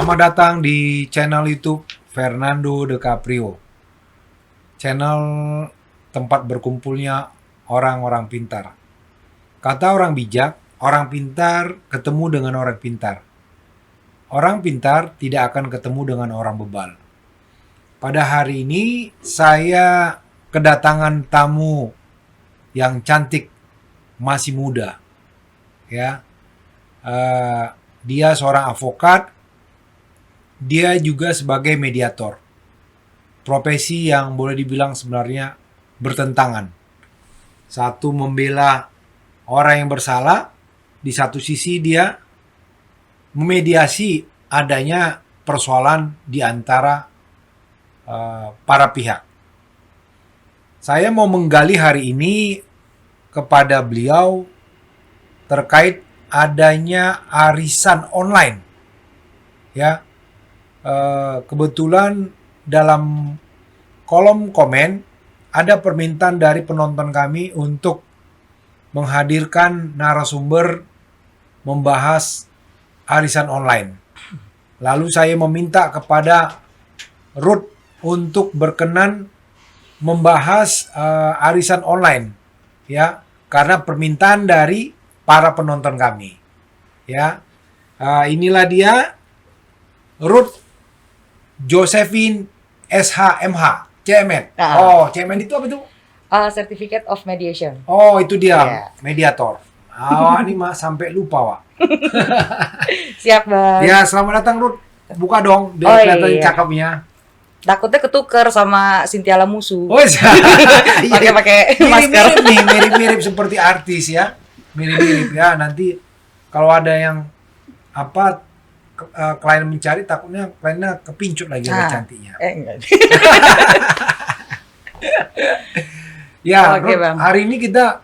Selamat datang di channel YouTube Fernando De Caprio. Channel tempat berkumpulnya orang-orang pintar. Kata orang bijak, orang pintar ketemu dengan orang pintar. Orang pintar tidak akan ketemu dengan orang bebal. Pada hari ini saya kedatangan tamu yang cantik, masih muda. Ya, dia seorang advokat. Dia juga sebagai mediator. Profesi yang boleh dibilang sebenarnya bertentangan. Satu membela orang yang bersalah, di satu sisi dia memediasi adanya persoalan di antara para pihak. Saya mau menggali hari ini kepada beliau terkait adanya arisan online. Ya, kebetulan dalam kolom komen ada permintaan dari penonton kami untuk menghadirkan narasumber membahas arisan online. Lalu saya meminta kepada Ruth untuk berkenan membahas arisan online, ya, karena permintaan dari para penonton kami. Ya, inilah dia, Ruth Josephine SHMH, CMN. Oh, CMN itu apa itu? Certificate of Mediation. Oh, itu dia, Yeah. mediator. Ini mah sampai lupa, Wak. Siap, Bang. Ya, selamat datang, Ruth. Buka dong, biar Oh, kelihatan iya. cakepnya. Takutnya ketuker sama Cynthia Lamusu. Oh, iya. Pakai masker. Mirip-mirip nih, mirip-mirip seperti artis ya. Mirip-mirip ya. Nanti kalau ada yang klien mencari, takutnya kliennya kepincut lagi oleh cantiknya. Enggak. Ya, Oke, Ruth, Bang. hari ini kita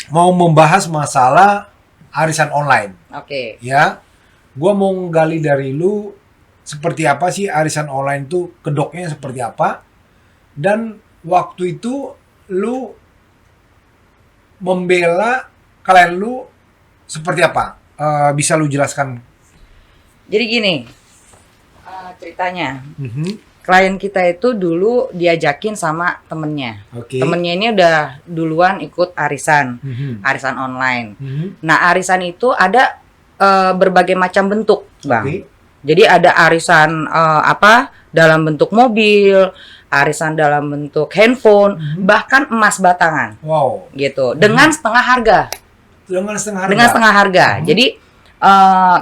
mau membahas masalah arisan online. Oke. Ya, gua mau gali dari lu seperti apa sih arisan online itu, kedoknya seperti apa, dan waktu itu lu membela klien lu seperti apa? Bisa lu jelaskan? Jadi gini, ceritanya. Klien kita itu dulu diajakin sama temennya. Oke. Temennya ini udah duluan ikut arisan, arisan online. Nah, arisan itu ada berbagai macam bentuk, Bang. Oke. Jadi ada arisan dalam bentuk mobil, arisan dalam bentuk handphone, bahkan emas batangan. Wow. Gitu. Dengan setengah harga. Dengan setengah harga. Dengan setengah harga. Jadi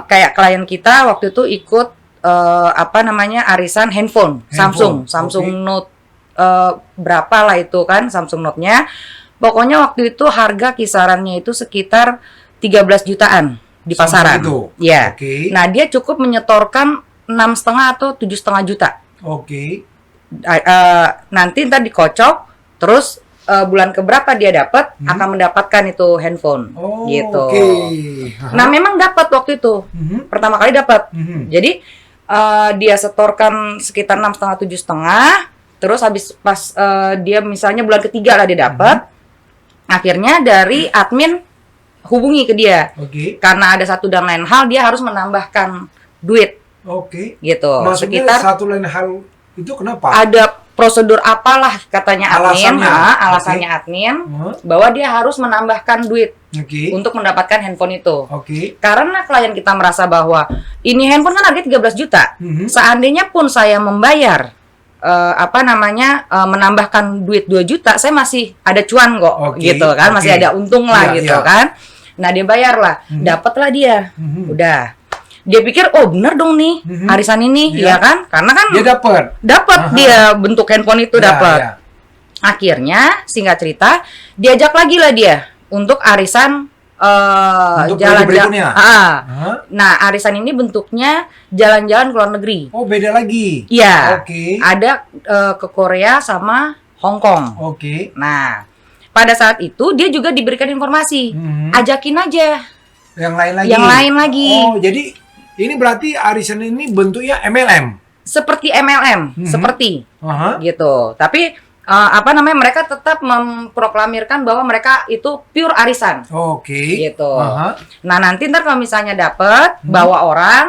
kayak klien kita waktu itu ikut arisan handphone. Samsung Okay. Note berapa lah itu kan Samsung Note-nya. Pokoknya waktu itu harga kisarannya itu sekitar 13 jutaan di Samsung pasaran. itu? Ya. Oke. Nah, dia cukup menyetorkan 6,5 atau 7,5 juta. Oke. Nanti ntar dikocok, terus bulan keberapa dia dapat akan mendapatkan itu handphone. Oh, gitu. Oke. Nah, memang dapat waktu itu. Pertama kali dapat. Jadi dia setorkan sekitar 6,5 7,5. Terus habis pas dia misalnya bulan ketiga lah dia dapat. Akhirnya dari admin hubungi ke dia. Oke. Karena ada satu dan lain hal dia harus menambahkan duit Oke. gitu. Maksudnya Sekitar satu lain hal itu kenapa? ada prosedur apalah katanya admin, Alasannya? alasannya admin Hah? bahwa dia harus menambahkan duit Oke. untuk mendapatkan handphone itu. Oke. Karena klien kita merasa bahwa ini handphone kan harganya 13 juta. Seandainya pun saya membayar menambahkan duit 2 juta, saya masih ada cuan kok. Oke, Gitu kan, masih oke. ada untung lah Iya, gitu iya. kan. Nah, dia bayarlah. Dapatlah dia. Udah. Dia pikir, oh bener dong nih arisan ini, Iya. ya kan? Karena kan Dia dapat. dapat dia bentuk handphone itu Ya, dapat. ya. Akhirnya singkat cerita diajak lagi lah dia untuk arisan Untuk periode berikutnya? Hah? Nah, arisan ini bentuknya jalan-jalan ke luar negeri. Oh, beda lagi. Iya. Oke. Ada ke Korea sama Hong Kong. Oke. Nah, pada saat itu dia juga diberikan informasi. Ajakin aja Yang lain lagi. yang lain lagi. Oh, jadi ini berarti arisan ini bentuknya MLM. Seperti MLM, seperti Aha. gitu. Tapi mereka tetap memproklamirkan bahwa mereka itu pure arisan. Oke. Gitu. Aha. Nah, nanti ntar kalau misalnya dapet bawa orang,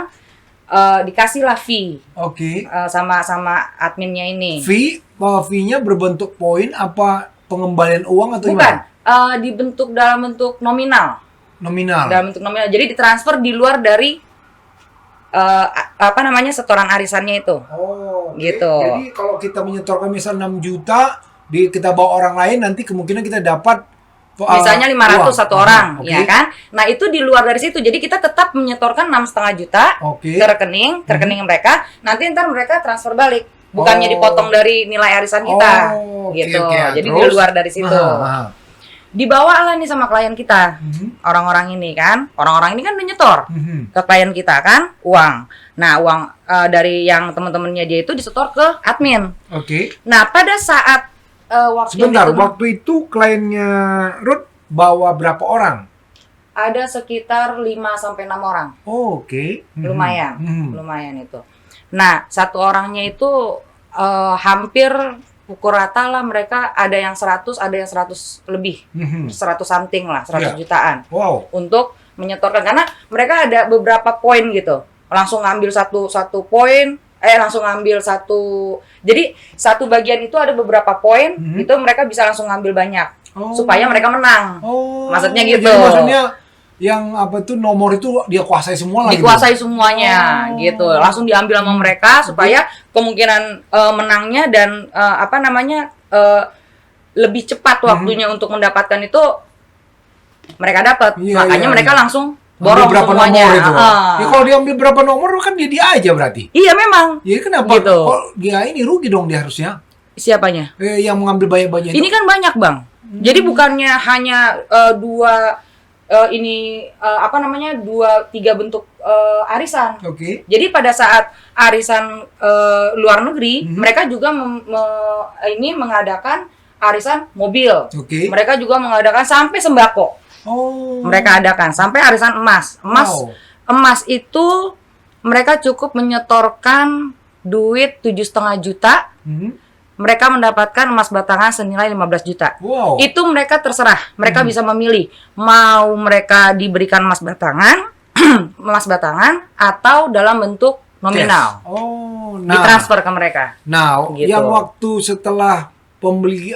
dikasihlah fee. Oke. Sama adminnya ini. Fee-nya berbentuk poin apa pengembalian uang atau Bukan, gimana? dibentuk dalam bentuk nominal. Nominal. Dalam bentuk nominal. Jadi ditransfer di luar dari setoran arisannya itu. Oh, oke. Gitu. Jadi kalau kita menyetorkan misal 6 juta, kita bawa orang lain, nanti kemungkinan kita dapat misalnya 500 uang. satu orang, Oke. ya kan? Nah, itu di luar dari situ. Jadi kita tetap menyetorkan 6,5 juta Oke. ke rekening mereka. Nanti ntar mereka transfer balik. Bukannya Oh. dipotong dari nilai arisan kita. Oh, oke, Gitu. oke. Jadi Terus? di luar dari situ. Dibawa lah nih sama klien kita. Orang-orang ini kan. Orang-orang ini kan udah nyetor ke klien kita kan uang. Nah, uang dari yang teman-temannya dia itu disetor ke admin. Oke. Nah, pada saat Sebentar, waktu itu kliennya Ruth bawa berapa orang? ada sekitar 5-6 orang. Oh, oke. Lumayan itu. Nah, satu orangnya itu hampir pukul rata lah mereka ada yang 100, ada yang 100 lebih. 100 something lah, 100 Iya. jutaan. Wow. Untuk menyetorkan karena mereka ada beberapa poin gitu. Langsung ngambil satu poin, langsung ngambil satu. Jadi satu bagian itu ada beberapa poin, itu mereka bisa langsung ngambil banyak supaya mereka menang. Oh. Maksudnya gitu. Jadi maksudnya yang apa tuh nomor itu dia kuasai semua lah Dikuasai gitu. semuanya gitu. Langsung diambil sama mereka supaya kemungkinan menangnya dan lebih cepat waktunya untuk mendapatkan itu mereka dapat. Iya, Makanya iya, mereka iya. langsung Ambil borong berapa semuanya. nomor itu? Ya kalau dia ambil berapa nomor kan dia aja berarti. Iya memang. Ya kenapa? Gitu. Kok dia ini rugi dong dia harusnya. Siapanya? Yang mengambil banyak-banyak Ini kan banyak bang. Jadi bukannya hanya dua tiga bentuk arisan. Oke. Jadi pada saat arisan luar negeri, mereka juga mengadakan arisan mobil. Oke. Mereka juga mengadakan sampai sembako. Oh. Mereka adakan sampai arisan emas. Wow. Emas itu mereka cukup menyetorkan duit 7,5 juta. Mereka mendapatkan emas batangan senilai 15 juta. Wow. Itu mereka terserah. Mereka bisa memilih mau mereka diberikan emas batangan atau dalam bentuk nominal. Yes. Oh, nah. Ditransfer ke mereka. Nah, Gitu. yang waktu setelah pembeli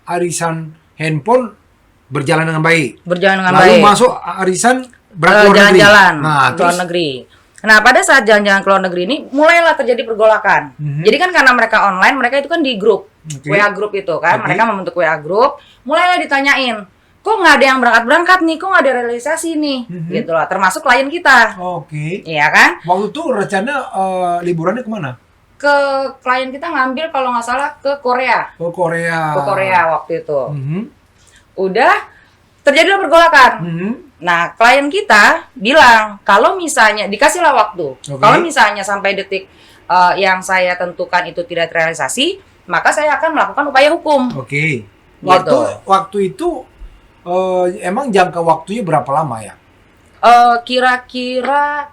arisan handphone berjalan dengan baik. Lalu masuk arisan berangkat jalan-jalan Nah, ke luar negeri. Nah, pada saat jalan-jalan ke luar negeri ini mulailah terjadi pergolakan. Jadi kan karena mereka online, mereka itu kan di grup, WA grup itu kan. Mereka membentuk WA grup, mulailah ditanyain, kok nggak ada yang berangkat-berangkat nih, kok nggak ada realisasi nih, gitu lah. Termasuk klien kita, Oke. iya kan? Waktu itu rencana liburannya kemana? Ke klien kita ngambil kalau nggak salah ke Korea. Ke Korea. Ke Korea waktu itu. Udah terjadilah pergolakan. Nah, klien kita bilang kalau misalnya dikasihlah waktu, kalau misalnya sampai detik yang saya tentukan itu tidak terrealisasi, maka saya akan melakukan upaya hukum. Oke. Gitu. Waktu itu emang jangka waktunya berapa lama ya? Kira-kira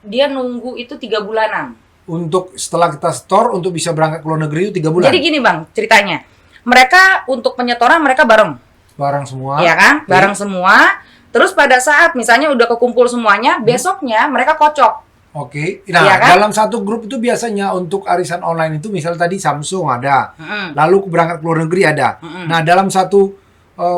dia nunggu itu 3 bulanan. Untuk setelah kita store untuk bisa berangkat ke luar negeri itu 3 bulan. Jadi gini bang, ceritanya, mereka untuk penyetoran mereka bareng. Barang semua. Iya kan? Bareng semua. Terus pada saat misalnya udah kekumpul semuanya, besoknya mereka kocok. Oke. Nah, Iya kan? dalam satu grup itu biasanya untuk arisan online itu misal tadi Samsung ada. Lalu berangkat ke luar negeri ada. Nah, dalam satu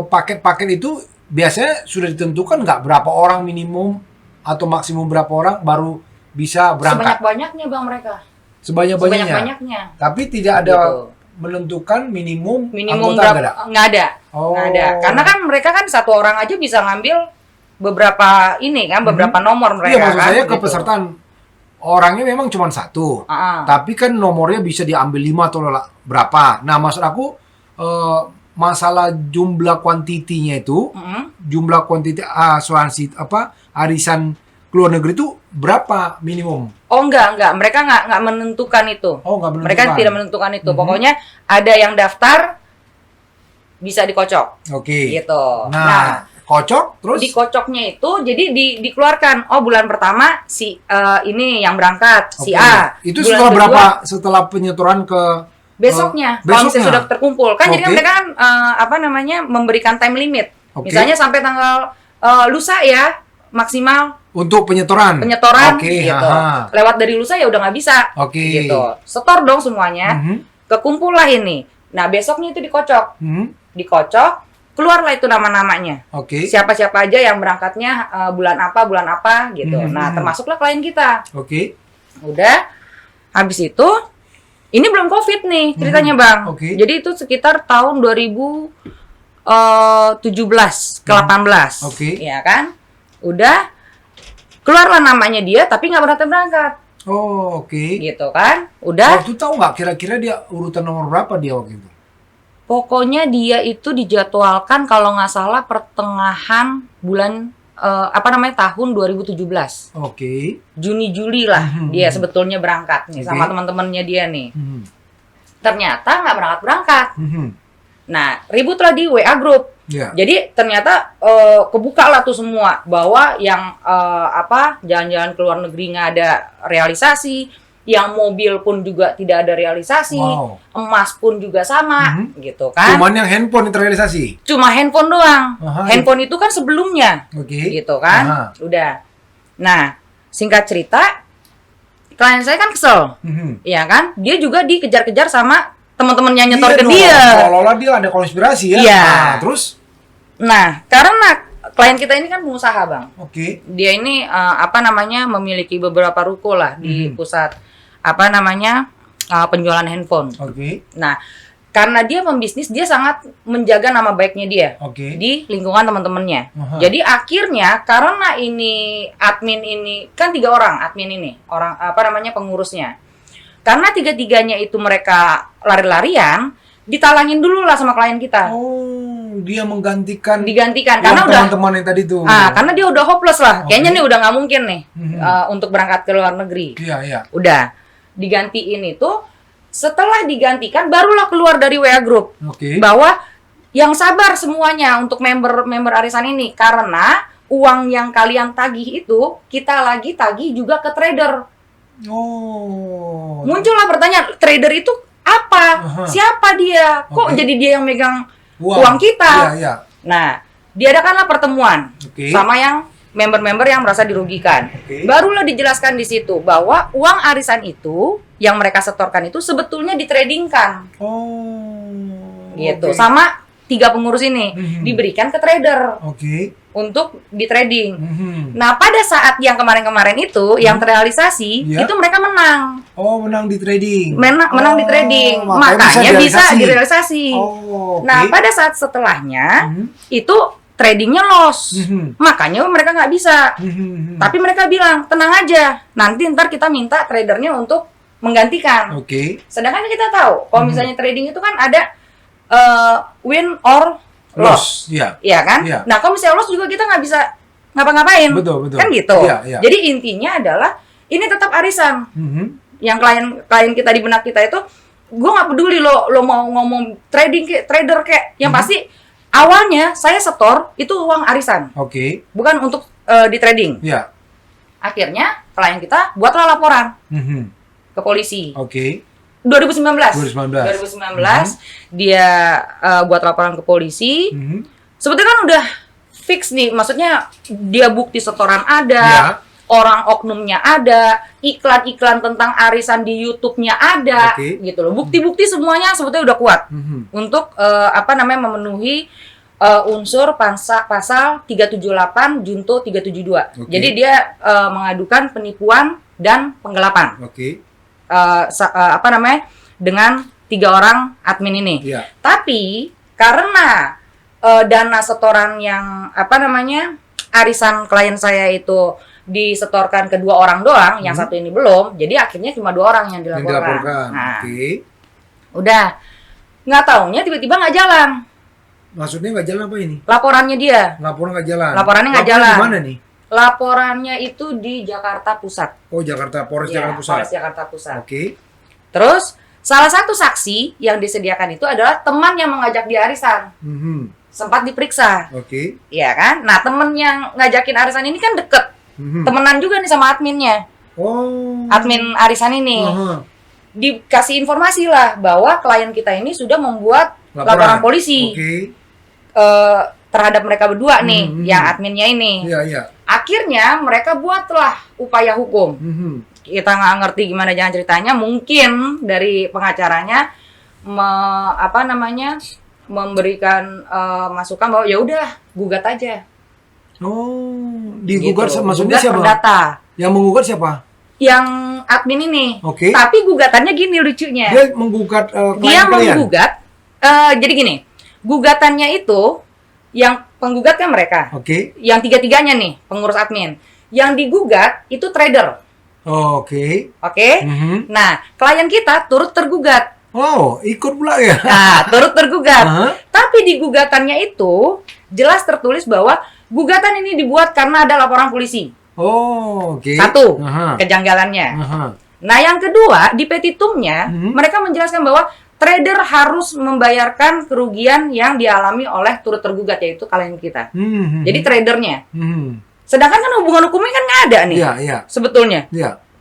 paket-paket itu biasanya sudah ditentukan nggak berapa orang minimum atau maksimum berapa orang baru bisa berangkat. Sebanyak-banyaknya bang mereka. Sebanyak-banyaknya. Sebanyak-banyaknya. Tapi tidak ada Gitu. menentukan minimum Minimum anggota berapa? Nggak ada. Oh. Nggak ada. Karena kan mereka kan satu orang aja bisa ngambil beberapa ini kan, beberapa nomor mereka. Iya, maksud kan, saya gitu. kepesertaan orangnya memang cuma satu. Tapi kan nomornya bisa diambil 5 atau berapa. Nah, maksud aku masalah jumlah kuantitinya itu, jumlah kuantiti asuransi arisan ke luar negeri itu berapa minimum? Oh enggak. Mereka enggak menentukan itu. Oh, enggak menentukan. Mereka tidak menentukan itu. Pokoknya ada yang daftar bisa dikocok. Oke. Gitu. Nah, kocok terus dikocoknya itu jadi dikeluarkan. Oh, bulan pertama si ini yang berangkat, si A. Itu Bulan setelah kedua, berapa? Setelah penyetoran ke besoknya. Kalau misalnya sudah terkumpul. Kan jadi kan mereka kan memberikan time limit. Misalnya sampai tanggal lusa ya, maksimal Untuk penyetoran. Gitu. Lewat dari lusa ya udah nggak bisa. Gitu. Setor dong semuanya. Kekumpul lah ini. Nah besoknya itu dikocok. Dikocok, keluarlah itu nama-namanya. Siapa-siapa aja yang berangkatnya bulan apa gitu. Nah termasuklah klien kita. Udah. Habis itu, ini belum COVID nih ceritanya Bang. Jadi itu sekitar tahun 2017 ke 18. Ya kan? Udah. Keluarlah namanya dia, tapi nggak berangkat. Gitu kan? Udah. Waktu tahu nggak kira-kira dia urutan nomor berapa dia waktu itu? Pokoknya dia itu dijadwalkan kalau nggak salah pertengahan bulan tahun 2017. Juni-Juli lah dia sebetulnya berangkat nih sama teman-temannya dia nih. Ternyata nggak berangkat. Nah, ributlah di WA group. Jadi ternyata kebuka lah tuh semua bahwa yang jalan-jalan ke luar negeri nggak ada realisasi, yang mobil pun juga tidak ada realisasi, emas pun juga sama, gitu kan? Cuman yang handphone yang terrealisasi? Cuma handphone doang. Handphone itu kan sebelumnya, gitu kan? Udah. Nah, singkat cerita, klien saya kan kesel, ya kan? Dia juga dikejar-kejar sama teman-temannya nyetor ke dia. Seolah-olah dia ada konspirasi ya. Terus? Nah, karena klien kita ini kan pengusaha Bang. Dia ini memiliki beberapa ruko lah di pusat penjualan handphone. Nah, karena dia pembisnis, dia sangat menjaga nama baiknya dia di lingkungan teman-temannya. Jadi akhirnya karena ini admin ini kan 3 orang admin ini, pengurusnya. Karena 3-tiganya itu mereka lari-larian, ditalangin dulu lah sama klien kita. Dia menggantikan. Karena udah teman-teman yang tadi tuh. Karena dia udah hopeless lah. Kayaknya nih udah nggak mungkin nih untuk berangkat ke luar negeri. Udah digantiin itu. Setelah digantikan, barulah keluar dari WA group bahwa yang sabar semuanya untuk member arisan ini, karena uang yang kalian tagih itu kita lagi tagih juga ke trader. Muncullah pertanyaan, trader itu apa? Siapa dia? Kok jadi dia yang megang uang kita? Nah, diadakanlah pertemuan sama yang member-member yang merasa dirugikan. Barulah dijelaskan di situ bahwa uang arisan itu yang mereka setorkan itu sebetulnya ditradingkan. Gitu. Sama 3 pengurus ini diberikan ke trader untuk di trading. Nah, pada saat yang kemarin-kemarin itu yang terrealisasi, itu mereka menang. Menang di trading. Menang di trading. Makanya bisa direalisasi. Nah, pada saat setelahnya itu tradingnya loss. Makanya mereka nggak bisa. Tapi mereka bilang, tenang aja, nanti ntar kita minta tradernya untuk menggantikan. Sedangkan kita tahu, kalau misalnya trading itu kan ada win or loss. Iya kan? Nah, kalau misalnya loss juga kita nggak bisa ngapa-ngapain. Betul. Kan gitu. Jadi intinya adalah ini tetap arisan. Yang klien kita di benak kita itu, gue nggak peduli lo mau ngomong trading trader kayak, yang pasti awalnya saya setor itu uang arisan. Bukan untuk di trading. Akhirnya klien kita buatlah laporan ke polisi. 2019. Dia buat laporan ke polisi. Sebetulnya kan udah fix nih, maksudnya dia bukti setoran ada, orang oknumnya ada, iklan-iklan tentang arisan di YouTube-nya ada, gitu loh. Bukti-bukti semuanya sebetulnya udah kuat untuk memenuhi unsur pasal 378 junto 372. Jadi dia mengadukan penipuan dan penggelapan. Dengan 3 orang admin ini. Tapi karena dana setoran yang arisan klien saya itu disetorkan ke 2 orang doang, yang satu ini belum, jadi akhirnya cuma 2 orang yang dilaporkan. Nah, udah nggak taunya tiba-tiba nggak jalan. Maksudnya nggak jalan apa ini? Laporannya dia. Laporannya nggak jalan. Di mana nih? Laporannya itu di Jakarta Pusat. Jakarta, Polres Jakarta Pusat. Polres Jakarta Pusat. Terus salah satu saksi yang disediakan itu adalah teman yang mengajak dia arisan. Sempat diperiksa. Iya kan? Nah, teman yang ngajakin arisan ini kan deket. Temenan juga nih sama adminnya. Admin arisan ini. Dikasih informasi lah bahwa klien kita ini sudah membuat laporan polisi. terhadap mereka berdua nih, yang adminnya ini. Akhirnya mereka buatlah upaya hukum. Kita nggak ngerti gimana jangan ceritanya, mungkin dari pengacaranya memberikan masukan bahwa ya udah gugat aja. Oh, digugat gitu. Maksudnya gugat siapa? Perdata. Yang menggugat siapa? Yang admin ini. Tapi gugatannya gini lucunya. Dia menggugat dia menggugat. Jadi gini, gugatannya itu yang penggugat kan mereka. Yang tiga-tiganya nih pengurus admin. Yang digugat itu trader. Oke. Nah, klien kita turut tergugat. Oh, ikut pula ya? Nah, turut tergugat. Tapi di gugatannya itu jelas tertulis bahwa gugatan ini dibuat karena ada laporan polisi. Satu, kejanggalannya. Nah, yang kedua, di petitumnya mereka menjelaskan bahwa trader harus membayarkan kerugian yang dialami oleh turut tergugat, yaitu klien kita. Jadi tradernya. Sedangkan kan hubungan hukumnya kan nggak ada nih, sebetulnya.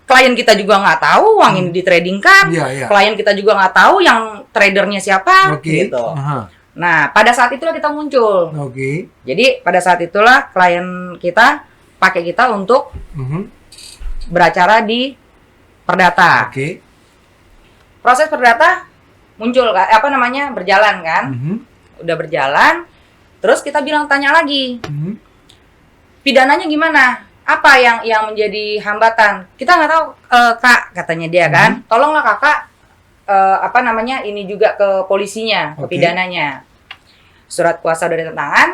Klien kita juga nggak tahu uang ini ditradingkan. Klien kita juga nggak tahu yang tradernya siapa, gitu. Nah, pada saat itulah kita muncul. Jadi pada saat itulah klien kita pakai kita untuk beracara di perdata. Proses perdata muncul, berjalan kan? Udah berjalan. Terus kita tanya lagi. Pidananya gimana? Apa yang menjadi hambatan? Kita nggak tahu, Kak, katanya dia kan. Tolonglah Kakak, ini juga ke polisinya, ke pidananya. Surat kuasa udah ditandatangan,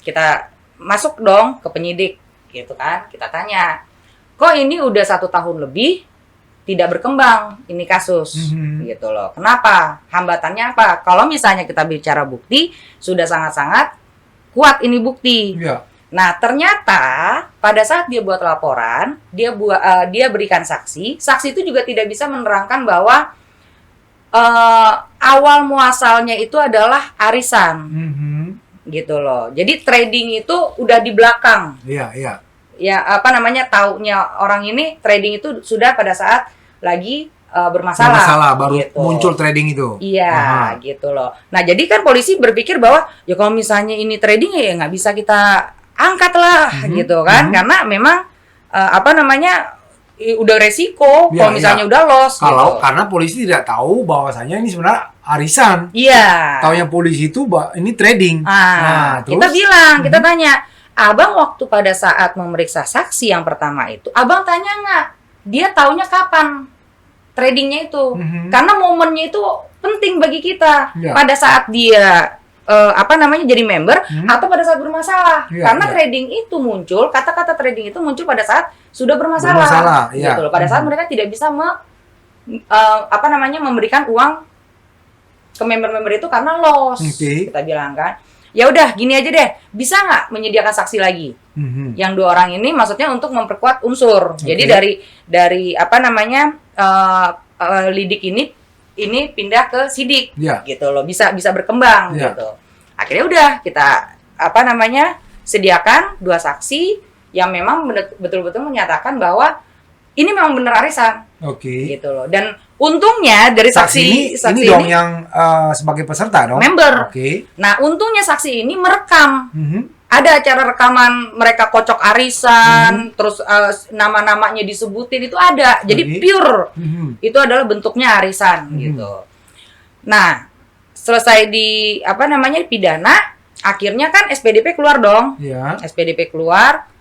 kita masuk dong ke penyidik, gitu kan. Kita tanya, kok ini udah 1 tahun lebih tidak berkembang ini kasus, gitu loh. Kenapa? Hambatannya apa? Kalau misalnya kita bicara bukti, sudah sangat-sangat kuat ini bukti. Nah, ternyata pada saat dia buat laporan, dia berikan saksi itu juga tidak bisa menerangkan bahwa awal muasalnya itu adalah arisan. Gitu loh. Jadi trading itu udah di belakang. Ya, taunya orang ini trading itu sudah pada saat lagi bermasalah baru gitu. Muncul trading itu. Gitu loh. Nah, jadi kan polisi berpikir bahwa ya kalau misalnya ini trading ya nggak bisa kita angkat lah, gitu kan, karena memang udah resiko kalau misalnya udah loss. Karena polisi tidak tahu bahwasanya ini sebenarnya arisan. Taunya polisi itu ini trading. Terus kita tanya, abang waktu pada saat memeriksa saksi yang pertama itu, abang tanya nggak, dia taunya kapan tradingnya itu? Karena momennya itu penting bagi kita pada saat dia jadi member atau pada saat bermasalah. Karena trading itu muncul, kata-kata trading itu muncul pada saat sudah bermasalah. Gitu loh. Pada saat mereka tidak bisa memberikan uang ke member-member itu karena loss. Kita bilang kan, ya udah gini aja deh, bisa nggak menyediakan saksi lagi? Yang 2 orang ini maksudnya untuk memperkuat unsur. Jadi dari lidik ini pindah ke sidik, gitu loh, bisa berkembang, gitu. Akhirnya udah kita sediakan 2 saksi yang memang betul-betul menyatakan bahwa ini memang benar arisan, gitu loh. Dan untungnya dari saksi ini dong yang sebagai peserta dong, member. Nah, untungnya saksi ini merekam. Ada acara rekaman mereka kocok arisan, terus nama-namanya disebutin, itu ada. Jadi pure. Itu adalah bentuknya arisan, gitu. Nah, selesai di pidana, akhirnya kan SPDP keluar dong. SPDP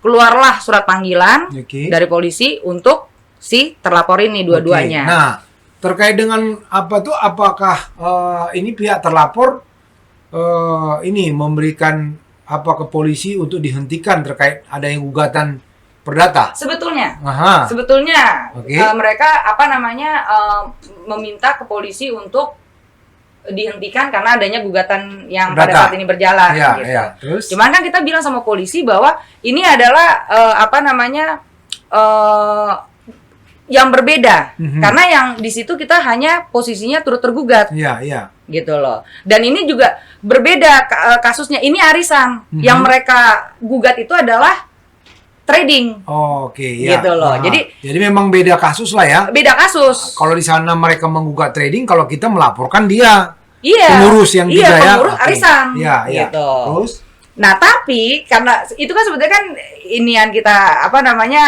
keluarlah surat panggilan dari polisi untuk si terlapor ini dua-duanya. Nah, terkait dengan apakah ini pihak terlapor ini memberikan ke polisi untuk dihentikan terkait adanya gugatan perdata? Sebetulnya mereka meminta ke polisi untuk dihentikan karena adanya gugatan yang perdata pada saat ini berjalan. Terus? Cuman kan kita bilang sama polisi bahwa ini adalah yang berbeda, karena yang di situ kita hanya posisinya turut tergugat. Gitu loh. Dan ini juga berbeda kasusnya. Ini arisan. Yang mereka gugat itu adalah trading. Gitu loh. Jadi memang beda kasus lah ya. Beda kasus. Kalau di sana mereka menggugat trading, kalau kita melaporkan dia. Pengurus yang juga ya. Pengurus arisan. Gitu. Terus? Nah, tapi karena itu kan sebetulnya kan inian kita apa namanya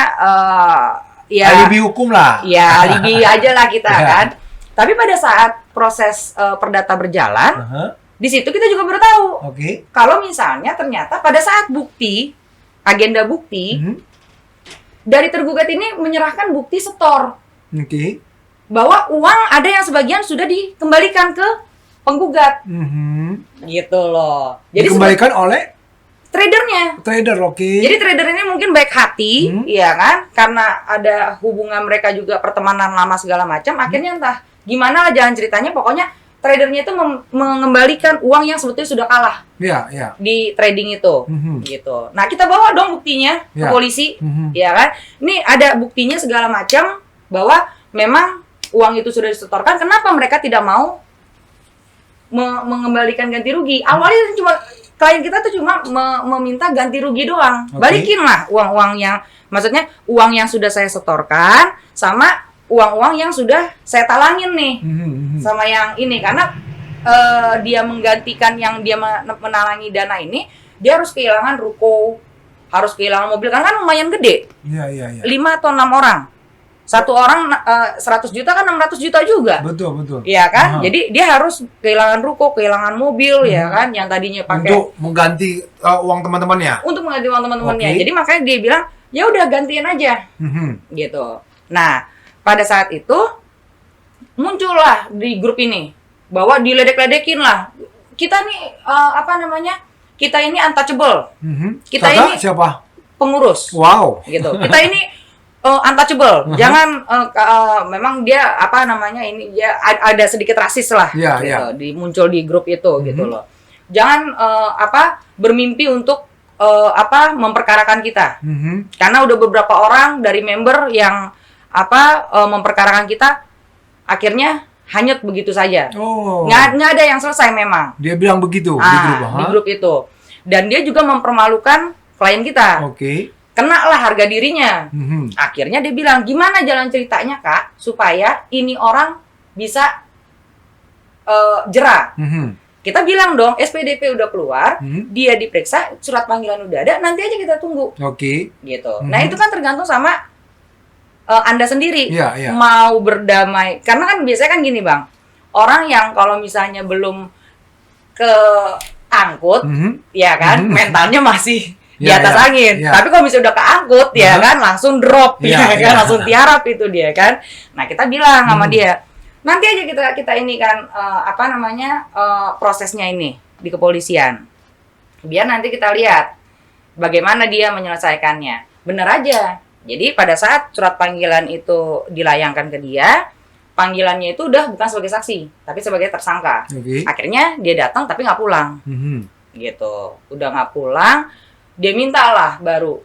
ya alibi hukum lah. Ya, alibi aja lah kita kan. Tapi pada saat proses perdata berjalan, di situ kita juga baru tahu. Kalau misalnya ternyata pada saat bukti, agenda bukti, dari tergugat ini menyerahkan bukti setor. Bahwa uang ada yang sebagian sudah dikembalikan ke penggugat. Gitu loh. Jadi dikembalikan oleh tradernya. Trader, Jadi trader ini mungkin baik hati, ya kan? Karena ada hubungan mereka juga pertemanan lama segala macam. Akhirnya entah gimana lah jalan ceritanya. Pokoknya tradernya itu mengembalikan uang yang sebetulnya sudah kalah. Di trading itu, gitu. Nah kita bawa dong buktinya ke polisi, ya kan? Ini ada buktinya segala macam bahwa memang uang itu sudah disetorkan. Kenapa mereka tidak mau mengembalikan ganti rugi? Awalnya cuma klien kita tuh cuma meminta ganti rugi doang. Balikin lah uang-uang yang, maksudnya uang yang sudah saya setorkan sama uang-uang yang sudah saya talangin nih sama yang ini. Karena dia menggantikan yang dia menalangi dana ini, dia harus kehilangan ruko, harus kehilangan mobil. Kan lumayan gede. 5 atau 6 orang. Satu orang 100 juta kan 600 juta juga. Betul. Iya kan? Jadi dia harus kehilangan ruko, kehilangan mobil, ya kan? Yang tadinya pakai untuk mengganti uang teman-temannya. Untuk mengganti uang teman-temannya. Jadi makanya dia bilang, "Ya udah gantiin aja." Gitu. Nah, pada saat itu muncullah di grup ini bahwa diledek-ledekin lah. Kita nih apa namanya? Kita ini untouchable. Kita ini siapa? Pengurus. Wow. Gitu. Kita ini untouchable. Jangan memang dia apa namanya ini dia ada sedikit rasis lah gitu. Muncul di grup itu gitu loh. Jangan apa bermimpi untuk apa memperkarakan kita. Karena udah beberapa orang dari member yang apa memperkarakan kita akhirnya hanyut begitu saja. Nggak ada yang selesai memang. Dia bilang begitu di grup itu. Dan dia juga mempermalukan klien kita. Kena lah harga dirinya. Akhirnya dia bilang, gimana jalan ceritanya Kak supaya ini orang bisa jera. Kita bilang dong, SPDP udah keluar, dia diperiksa, surat panggilan udah ada, nanti aja kita tunggu. Gitu. Nah itu kan tergantung sama Anda sendiri mau berdamai. Karena kan biasanya kan gini Bang, orang yang kalau misalnya belum keangkut, ya kan, mentalnya masih di atas angin. Tapi kalau misalnya udah keangkut, ya kan, langsung drop, ya kan, langsung tiarap itu dia kan. Nah kita bilang sama dia, nanti aja kita ini kan apa namanya prosesnya ini di kepolisian. Biar nanti kita lihat bagaimana dia menyelesaikannya. Bener aja. Jadi pada saat surat panggilan itu dilayangkan ke dia, panggilannya itu udah bukan sebagai saksi, tapi sebagai tersangka. Akhirnya dia datang tapi nggak pulang. Gitu. Udah nggak pulang. Dia mintalah baru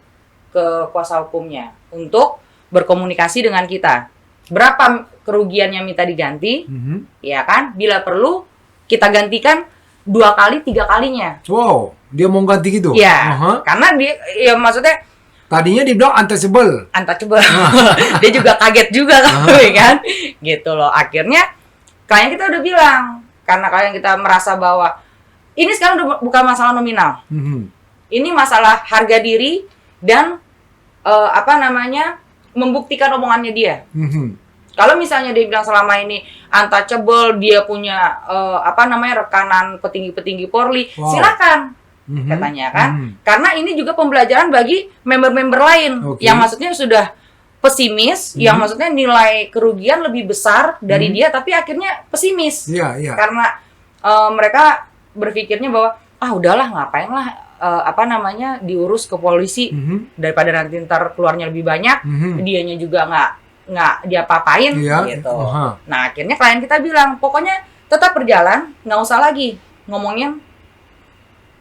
ke kuasa hukumnya untuk berkomunikasi dengan kita. Berapa kerugian yang minta diganti, ya kan? Bila perlu, kita gantikan 2 kali, 3 kalinya. Wow, dia mau ganti gitu? Iya, karena dia, ya maksudnya tadinya dia bilang untouchable. Dia juga kaget juga kan? Gitu loh. Akhirnya, klien kita udah bilang, karena klien kita merasa bahwa ini sekarang udah bukan masalah nominal. Ini masalah harga diri dan apa namanya membuktikan omongannya dia. Kalau misalnya dia bilang selama ini untouchable, dia punya apa namanya rekanan petinggi-petinggi Polri, silakan katanya kan. Karena ini juga pembelajaran bagi member-member lain yang maksudnya sudah pesimis, yang maksudnya nilai kerugian lebih besar dari dia, tapi akhirnya pesimis. Karena mereka berpikirnya bahwa udahlah ngapain lah apa namanya diurus ke polisi daripada nanti ntar keluarnya lebih banyak, dianya juga nggak diapa-apain gitu. Nah akhirnya klien kita bilang pokoknya tetap berjalan, nggak usah lagi ngomongin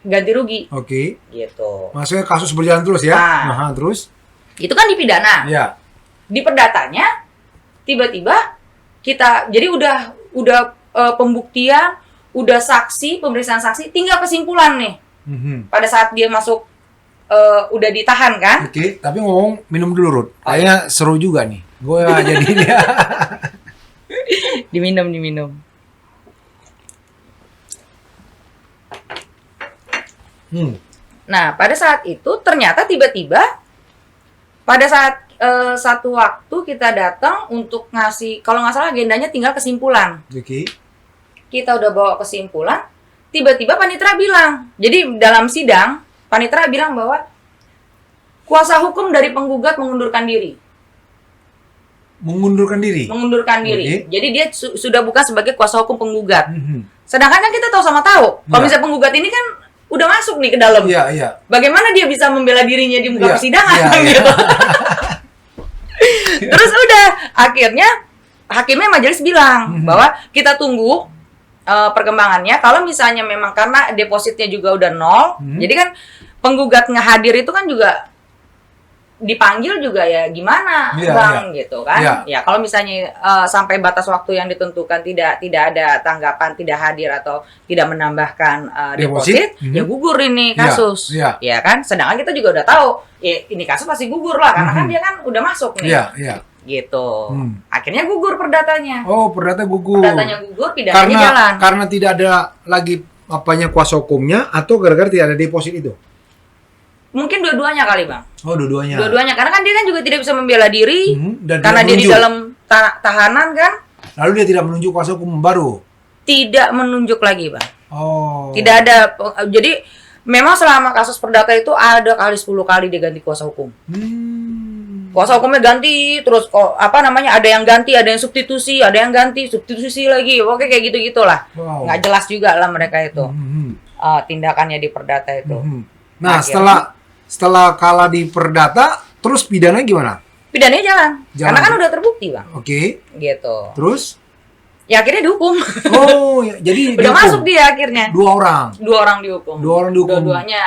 ganti rugi. Gitu. Maksudnya kasus berjalan terus ya? Terus? Itu kan dipidana. Di perdatanya tiba-tiba kita jadi udah pembuktian, udah saksi, pemeriksaan saksi, tinggal kesimpulan nih. Pada saat dia masuk udah ditahan kan? Tapi ngomong minum dulu Ruth. Kayaknya seru juga nih. Gue jadi dia. Diminum. Nah, pada saat itu ternyata tiba-tiba pada saat satu waktu kita datang untuk ngasih, kalau nggak salah agendanya tinggal kesimpulan. Oke. Kita udah bawa kesimpulan, tiba-tiba panitera bilang, jadi dalam sidang, panitera bilang bahwa kuasa hukum dari penggugat mengundurkan diri. Mengundurkan diri? Mengundurkan diri. Okay. Jadi dia sudah bukan sebagai kuasa hukum penggugat. Sedangkan kan kita tahu sama tahu, kalau misalnya penggugat ini kan udah masuk nih ke dalam. Iya, iya. Bagaimana dia bisa membela dirinya di muka persidangan gitu. Terus udah, akhirnya hakimnya majelis bilang bahwa kita tunggu perkembangannya. Kalau misalnya memang karena depositnya juga udah nol, jadi kan penggugat ngehadir itu kan juga dipanggil juga ya gimana bang gitu kan ya kalau misalnya sampai batas waktu yang ditentukan tidak ada tanggapan, tidak hadir atau tidak menambahkan deposit ya gugur ini kasus ya kan, sedangkan kita juga udah tahu ini kasus pasti gugur lah karena kan dia kan udah masuk nih gitu akhirnya gugur perdatanya. Perdata gugur, perdatanya gugur, pidananya jalan karena tidak ada lagi apanya kuasa hukumnya atau gara-gara tidak ada deposit itu. Mungkin dua-duanya kali bang. Dua-duanya. Dua-duanya karena kan dia kan juga tidak bisa membela diri dan karena dia di dalam tahanan kan. Lalu dia tidak menunjuk kuasa hukum baru. Tidak menunjuk lagi bang. Tidak ada. Jadi memang selama kasus perdata itu ada kali 10 kali dia ganti kuasa hukum. Kuasa hukumnya ganti terus ada yang ganti, ada yang substitusi, ada yang ganti substitusi lagi. Oke kayak gitu-gitulah. Nggak jelas juga lah mereka itu tindakannya di perdata itu. Nah setelah kalah di perdata, terus pidananya gimana? Pidananya jalan. Karena kan udah terbukti bang. Oke. Gitu. Terus? Ya akhirnya dihukum. Jadi udah masuk dia akhirnya. Dua orang dihukum. Dua-duanya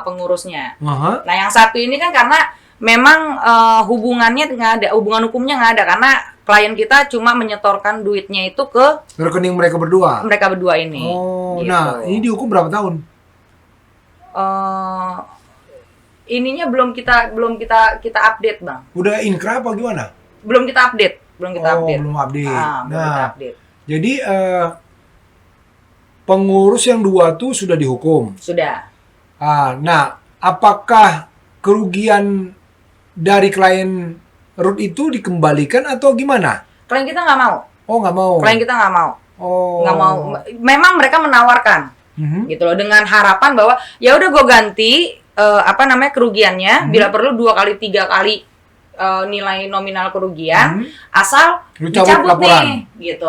pengurusnya. Nah yang satu ini kan karena memang hubungannya nggak ada, hubungan hukumnya nggak ada karena klien kita cuma menyetorkan duitnya itu ke rekening mereka berdua. Mereka berdua ini. Gitu. Nah ini dihukum berapa tahun? Ininya belum kita update bang. Udah inkrah apa gimana? Belum kita update. Belum update. Nah, jadi pengurus yang dua tuh sudah dihukum. Sudah. Nah, apakah kerugian dari klien Ruth itu dikembalikan atau gimana? Klien kita nggak mau. Nggak mau. Klien kita nggak mau. Nggak mau. Memang mereka menawarkan, gitu loh, dengan harapan bahwa ya udah gue ganti kerugiannya bila perlu 2 kali 3 kali nilai nominal kerugian asal dicabut nih gitu.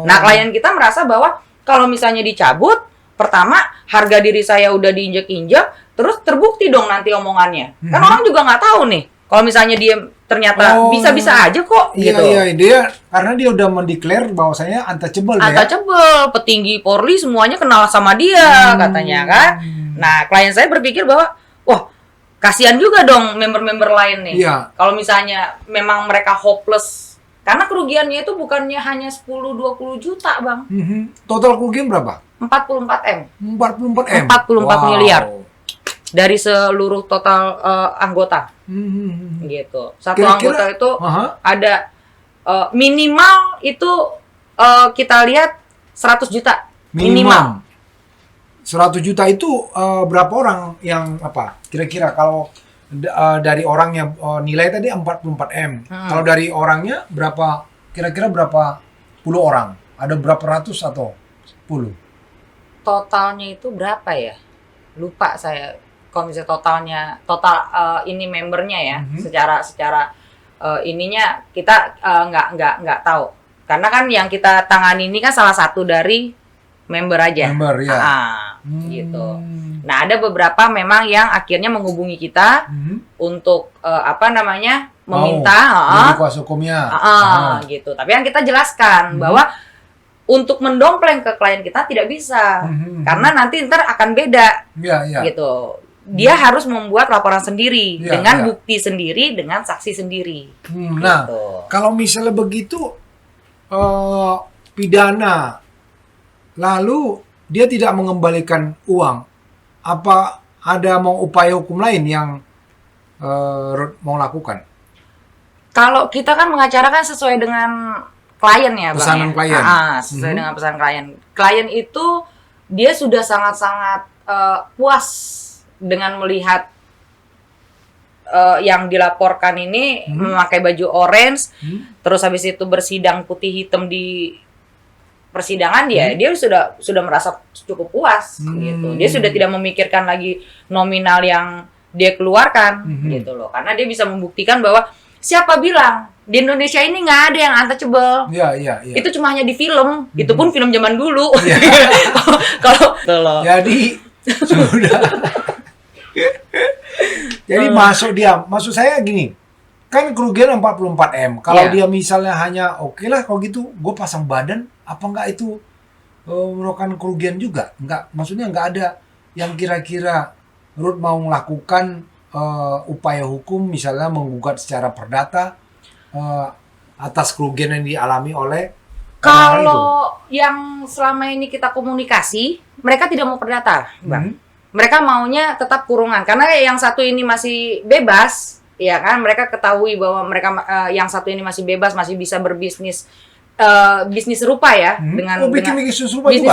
Nah klien kita merasa bahwa kalau misalnya dicabut, pertama harga diri saya udah diinjek-injek, terus terbukti dong nanti omongannya. Kan orang juga nggak tahu nih kalau misalnya dia ternyata bisa-bisa aja kok gitu. Iya, dia karena dia udah mendeklar bahwasanya untouchable ya. Untouchable, petinggi Polri semuanya kenal sama dia katanya kan. Nah, klien saya berpikir bahwa wah, kasihan juga dong member-member lain nih. Iya. Kalau misalnya memang mereka hopeless. Karena kerugiannya itu bukannya hanya 10-20 juta, Bang. Total kerugian berapa? 44 M. 44 M. 44 miliar. Dari seluruh total anggota. Gitu. Satu anggota itu ada minimal itu kita lihat 100 juta. Minimal. 100 juta itu berapa orang yang kira-kira kalau dari orangnya nilai tadi 44 M. Kalau dari orangnya berapa kira-kira berapa puluh orang? Ada berapa ratus atau 10? Totalnya itu berapa ya? Lupa saya. Kalau misalnya total ini membernya ya, secara ininya kita nggak tahu. Karena kan yang kita tangani ini kan salah satu dari member aja. Member ya. Gitu. Nah, ada beberapa memang yang akhirnya menghubungi kita untuk meminta jadi kuasa hukumnya. Gitu. Tapi yang kita jelaskan bahwa untuk mendompleng ke klien kita tidak bisa. Karena nanti ntar akan beda. Gitu. Dia harus membuat laporan sendiri dengan bukti sendiri, dengan saksi sendiri. Nah, kalau misalnya begitu pidana lalu dia tidak mengembalikan uang, apa ada mau upaya hukum lain yang mau lakukan? Kalau kita kan mengacarakan sesuai dengan klien ya, pesanan Bang. Klien. Sesuai dengan pesanan klien. Klien itu dia sudah sangat-sangat puas dengan melihat yang dilaporkan ini memakai baju orange, terus habis itu bersidang putih hitam di persidangan, dia sudah merasa cukup puas gitu. Dia sudah tidak memikirkan lagi nominal yang dia keluarkan gitu loh, karena dia bisa membuktikan bahwa siapa bilang di Indonesia ini nggak ada yang untouchable. Iya. Itu cuma hanya di film, itu pun film zaman dulu. Kalau jadi sudah. Jadi maksud saya gini, kan kerugian 44 M. Kalau dia misalnya hanya oke lah kalau gitu, gue pasang badan, apa enggak itu merupakan kerugian juga? Enggak, maksudnya enggak ada yang kira-kira Ruth mau melakukan upaya hukum, misalnya menggugat secara perdata atas kerugian yang dialami oleh kalau yang selama ini kita komunikasi, mereka tidak mau perdata, Bang. Mereka maunya tetap kurungan karena yang satu ini masih bebas, ya kan? Mereka ketahui bahwa mereka yang satu ini masih bebas, masih bisa berbisnis bisnis serupa ya dengan bisnis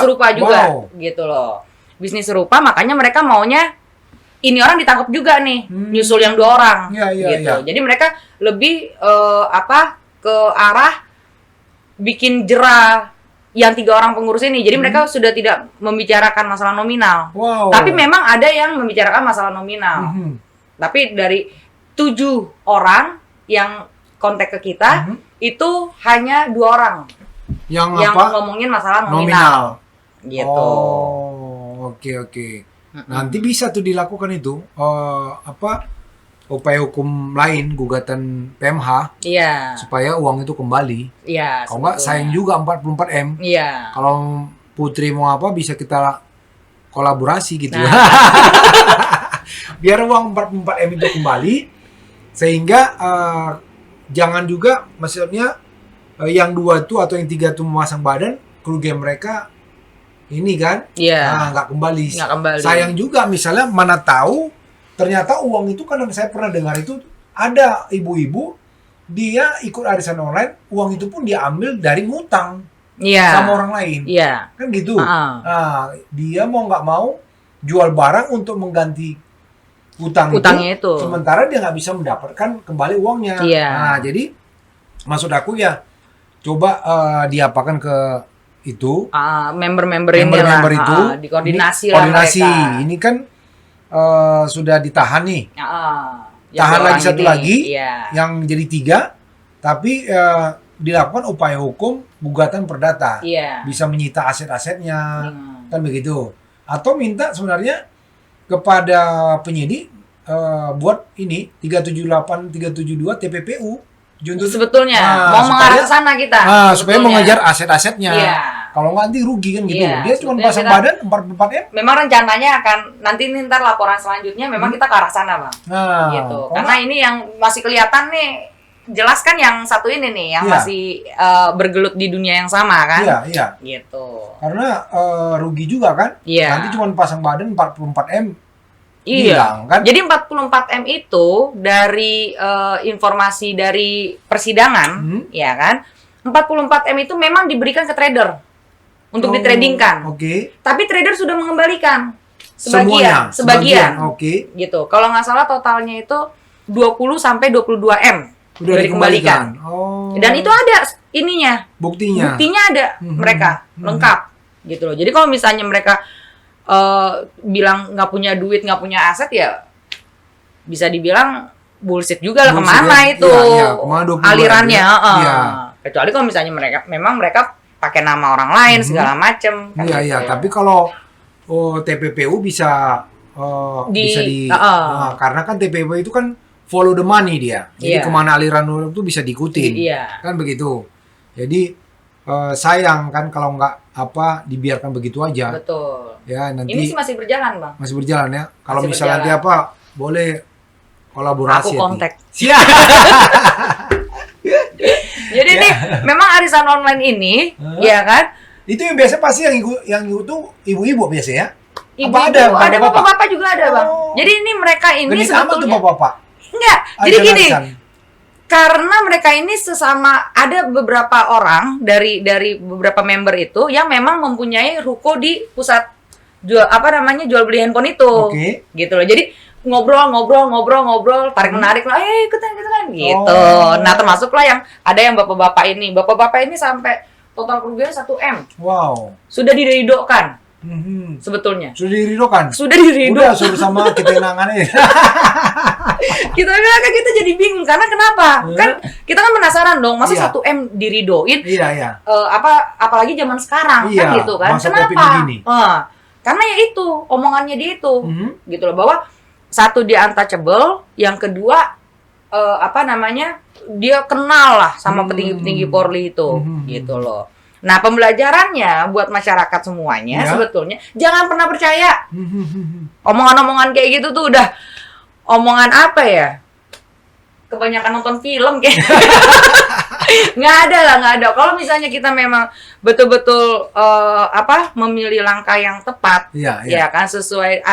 serupa juga wow. Gitu loh. Bisnis serupa, makanya mereka maunya ini orang ditangkap juga nih, nyusul yang 2 orang gitu. Jadi mereka lebih ke arah bikin jera yang 3 orang pengurus ini. Jadi mereka sudah tidak membicarakan masalah nominal. Wow. Tapi memang ada yang membicarakan masalah nominal. Tapi dari 7 orang yang kontak ke kita, itu hanya 2 orang yang ngomongin masalah nominal. Gitu. Oh, oke. Nanti bisa tuh dilakukan itu upaya hukum lain, gugatan PMH, supaya uang itu kembali. Iya. Kalau nggak sayang juga 44 M. Iya. Kalau Putri mau apa bisa kita kolaborasi gitu. Biar uang 44 M itu kembali, sehingga jangan juga maksudnya yang 2 itu atau yang 3 itu memasang badan, kerugian mereka ini kan, nggak kembali. Sayang juga misalnya mana tahu. Ternyata uang itu kan saya pernah dengar itu ada ibu-ibu dia ikut arisan online, uang itu pun dia ambil dari ngutang sama orang lain, kan gitu. Nah, dia mau nggak mau jual barang untuk mengganti utangnya itu, sementara dia nggak bisa mendapatkan kembali uangnya. Nah, jadi maksud aku ya coba diapakan ke itu member-member itu dikoordinasi mereka. Ini kan sudah ditahan nih. Tahan lagi satu lagi yang jadi 3, tapi dilakukan upaya hukum gugatan perdata. Bisa menyita aset-asetnya, kan begitu. Atau minta sebenarnya kepada penyidik buat ini 378 372 TPPU. Sebetulnya mau mengarah ke sana kita. Supaya mengejar aset-asetnya. Kalau nggak nanti rugi kan gitu. Dia cuma pasang badan 44 M. Memang rencananya akan nanti ntar laporan selanjutnya memang kita ke arah sana, Bang. Gitu. Karena ini yang masih kelihatan nih, jelas kan yang satu ini nih yang masih bergelut di dunia yang sama kan. Iya. Gitu. Karena rugi juga kan. Nanti cuma pasang badan 44 M. Iya. Kan? Jadi 44 M itu dari informasi dari persidangan, ya kan? 44 M itu memang diberikan ke trader untuk ditradingkan. Tapi trader sudah mengembalikan sebagian. Gitu. Kalau nggak salah totalnya itu 20 sampai 22 M sudah dikembalikan. Dan itu ada ininya. Buktinya ada mereka lengkap gitu loh. Jadi kalau misalnya mereka bilang nggak punya duit, nggak punya aset, ya bisa dibilang bullshit juga lah. Kemana itu alirannya. Kecuali kalau misalnya mereka pakai nama orang lain segala macem. Iya. Tapi kalau TPPU bisa karena kan TPPU itu kan follow the money dia. Jadi kemana aliran itu bisa diikutin. Kan begitu. Jadi sayang kan kalau nggak dibiarkan begitu aja. Betul. Ya, nanti ini masih berjalan, Bang. Masih berjalan ya. Kalau misalnya nanti boleh kolaborasi. Aku kontak. Siap. Jadi nih memang arisan online ini, ya kan? Itu yang biasa pasti yang itu ibu-ibu biasa ya. Apa ada bapak-bapak juga ada, Bang. Jadi ini mereka ini sebetulnya bapak-bapak. Enggak. Jadi gini. Karena mereka ini sesama, ada beberapa orang dari beberapa member itu yang memang mempunyai ruko di pusat jual beli handphone itu. Gitu loh. Jadi ngobrol, tarik menarik lah, ikutan gitu kan gitu. Nah, termasuklah yang ada yang bapak-bapak ini sampai total kerugian 1 M. Wow. Sudah diridokan. Sebetulnya. Sudah diridokan. Udah suruh sama kita nangannya. Kita bilang kan kita jadi bingung karena kenapa? Kan kita kan penasaran dong, masa 1 M diridoin? Iya. Apalagi zaman sekarang kan gitu kan. Kenapa? Karena ya itu omongannya dia itu. Gitu loh, bahwa satu dia untouchable, yang kedua dia kenal lah sama petinggi-petinggi Polri itu, gitu loh. Nah, pembelajarannya buat masyarakat semuanya sebetulnya jangan pernah percaya omongan-omongan kayak gitu tuh, udah omongan apa ya? Kebanyakan nonton film kayak. nggak ada. Kalau misalnya kita memang betul-betul memilih langkah yang tepat, ya kan, sesuai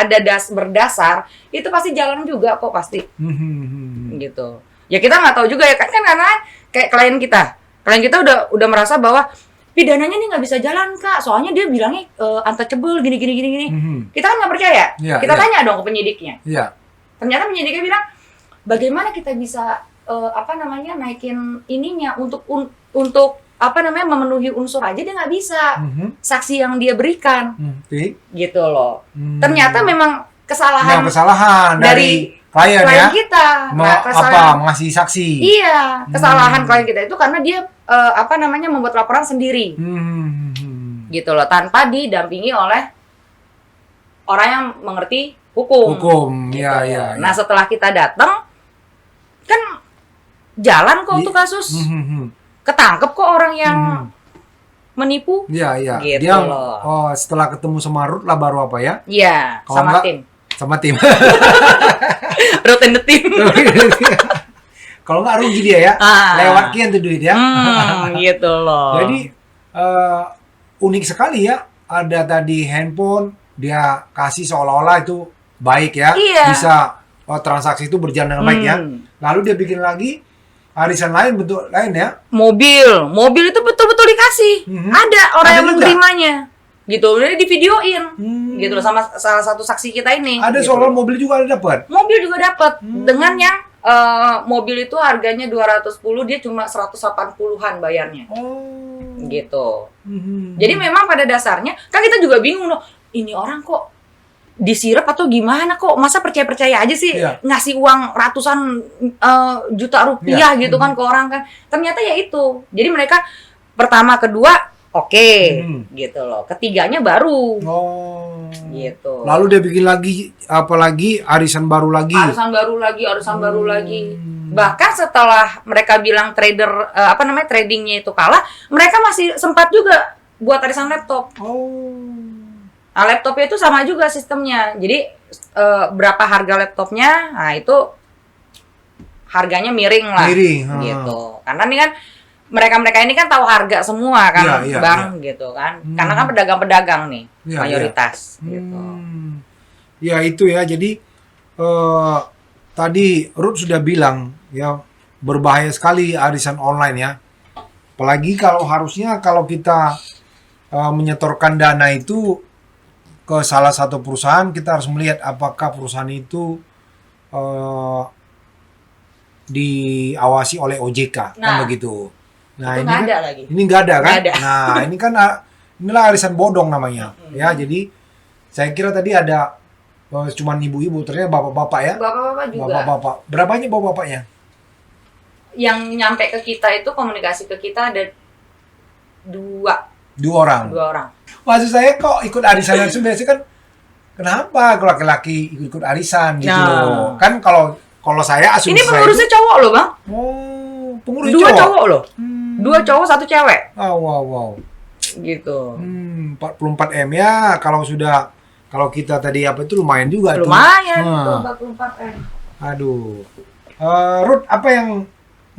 berdasar, itu pasti jalan juga kok pasti. Gitu. Ya kita nggak tahu juga ya kan karena kayak klien kita udah merasa bahwa pidananya nih nggak bisa jalan Kak, soalnya dia bilangnya untouchable gini. Kita kan nggak percaya. Kita tanya dong ke penyidiknya. Ternyata penyidiknya bilang, bagaimana kita bisa naikin ininya untuk memenuhi unsur aja dia nggak bisa. Saksi yang dia berikan, gitu loh. Ternyata memang kesalahan dari klien kita. Mengasih saksi. Iya, kesalahan klien kita itu karena dia membuat laporan sendiri. Gitu loh, tanpa didampingi oleh orang yang mengerti hukum. Gitu. Iya. Nah, setelah kita datang kan jalan kok untuk kasus. Ketangkep kok orang yang menipu. Iya. Gitu dia loh. Setelah ketemu sama Ruth lah baru apa ya? Iya, sama tim. Ruth and the team. Kalau nggak rugi dia ya, lewat kian tuh duit ya. Gitu loh. Jadi unik sekali ya, ada tadi handphone dia kasih seolah-olah itu baik ya, bisa transaksi itu berjalan dengan baik ya. Lalu dia bikin lagi arisan lain bentuk lain ya. Mobil itu betul-betul dikasih. Ada orang yang menerimanya. Gitu, udah divideoin. Gitu loh sama salah satu saksi kita ini. Ada gitu. soal mobil juga dapat. Mobil juga dapat dengan yang mobil itu harganya 210, dia cuma 180-an bayarnya. Gitu. Jadi memang pada dasarnya kan kita juga bingung loh, ini orang kok disirap atau gimana kok, masa percaya aja sih ngasih uang ratusan juta rupiah gitu kan ke orang kan. Ternyata ya itu. Jadi mereka pertama, kedua gitu loh. Ketiganya baru. Gitu. Lalu dia bikin lagi apalagi arisan baru lagi. Arisan baru lagi. Bahkan setelah mereka bilang tradingnya itu kalah, mereka masih sempat juga buat arisan laptop. Nah, laptopnya itu sama juga sistemnya. Jadi berapa harga laptopnya? Nah, itu harganya miring lah. Gitu. Karena ini kan mereka ini kan tahu harga semua kan, Bang, gitu kan. Karena kan pedagang-pedagang nih, mayoritas gitu. Ya itu ya. Jadi tadi Ruth sudah bilang ya, berbahaya sekali arisan online ya. Apalagi kalau kita menyetorkan dana itu ke salah satu perusahaan, kita harus melihat apakah perusahaan itu diawasi oleh OJK, kan begitu. Nah, ini ada lagi. Ini nggak ada kan? Nggak ada. Nah, ini kan inilah arisan bodong namanya. Ya, jadi saya kira tadi ada cuman ibu-ibu, ternyata bapak-bapak ya. Bapak-bapak juga. Bapak-bapak. Berapa banyak bapak-bapaknya? Yang nyampe ke kita itu, komunikasi ke kita ada 2 orang. Maksud saya kok ikut arisan langsung biasanya kan, kenapa kalau laki-laki ikut arisan gitu loh. Kan kalau saya asumsi ini pengurusnya cowok loh, Bang. Pengurus 2 cowok loh. 2 cowok, 1 cewek. Wow. Gitu. 44 M ya, kalau kita tadi itu lumayan juga tuh. Lumayan tuh 44 M. Aduh. Ruth, apa yang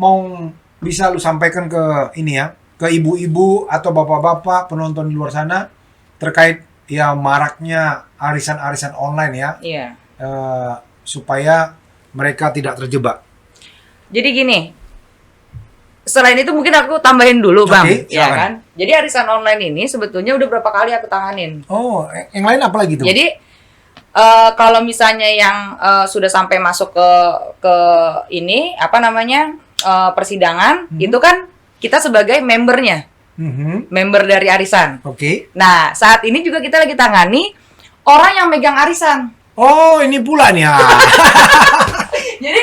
mau bisa lu sampaikan ke ini ya, ke ibu-ibu atau bapak-bapak penonton di luar sana terkait ya maraknya arisan-arisan online ya? Iya. Supaya mereka tidak terjebak. Jadi gini, selain itu mungkin aku tambahin dulu, Bang. Ya silakan. kan? Jadi arisan online ini sebetulnya udah berapa kali aku tanganin. Oh, yang lain apa lagi tuh? Jadi kalau misalnya yang sudah sampai masuk ke ini apa namanya persidangan, itu kan kita sebagai membernya, member dari arisan. Oke. Nah, saat ini juga kita lagi tangani orang yang megang arisan. Oh, ini pula nih ya. Jadi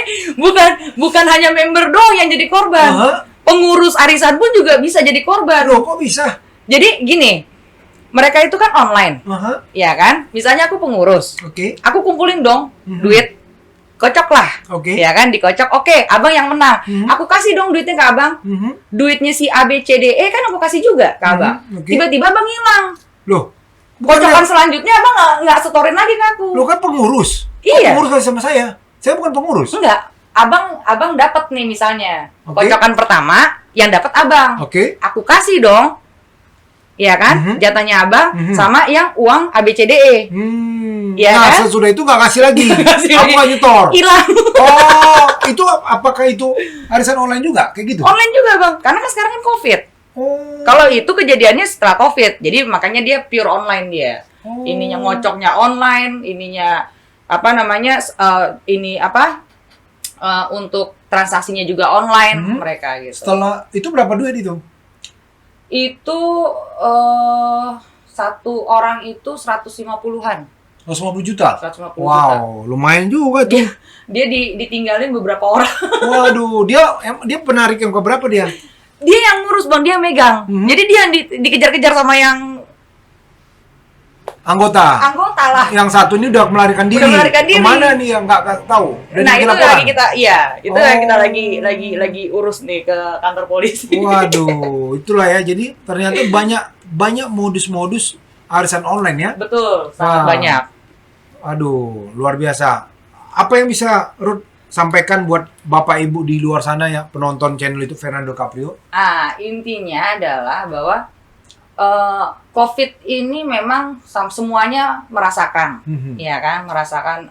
bukan hanya member doang yang jadi korban. Pengurus arisan pun juga bisa jadi korban. Loh, kok bisa? Jadi gini, mereka itu kan online, ya kan? Misalnya aku pengurus, aku kumpulin dong duit, kocok lah, ya kan? Dikocok, oke, abang yang menang, aku kasih dong duitnya ke abang, duitnya si A B C D E kan aku kasih juga ke abang. Tiba-tiba abang hilang, loh, kocokan selanjutnya abang nggak setorin lagi ke aku. Lo kan pengurus, iya. Pengurus sama saya bukan pengurus. Enggak, abang dapat nih misalnya, kocokan pertama yang dapat abang, aku kasih dong. Iya kan, jatahnya abang sama yang uang ABCDE. Ya nah, kan? sesudah itu nggak kasih lagi. Aku nggak nyetor. Hilang. Oh, itu apakah itu arisan online juga kayak gitu? Online juga, Bang. Karena kan sekarang kan COVID. Kalau itu kejadiannya setelah COVID. Jadi makanya dia pure online dia. Ininya ngocoknya online, ininya apa namanya untuk transaksinya juga online mereka gitu. Setelah itu berapa duit itu? Itu satu orang itu 150-an. 150 juta? 150 juta. Wow, lumayan juga tuh. Dia ditinggalin beberapa orang. Waduh, dia penarik yang keberapa dia? Dia yang ngurus, Bang, dia megang. Jadi dia dikejar-kejar sama yang anggota lah. Yang satu ini udah melarikan diri. Kemana nih yang nggak tahu? Nah, itu lagi yang kita lagi urus nih ke kantor polisi. Waduh, itulah ya. Jadi ternyata banyak modus-modus arisan online ya. Betul, sangat banyak. Aduh, luar biasa. Apa yang bisa Ruth sampaikan buat Bapak Ibu di luar sana ya, penonton channel itu Fernando Caprio? Intinya adalah bahwa COVID ini memang semuanya merasakan, ya kan, merasakan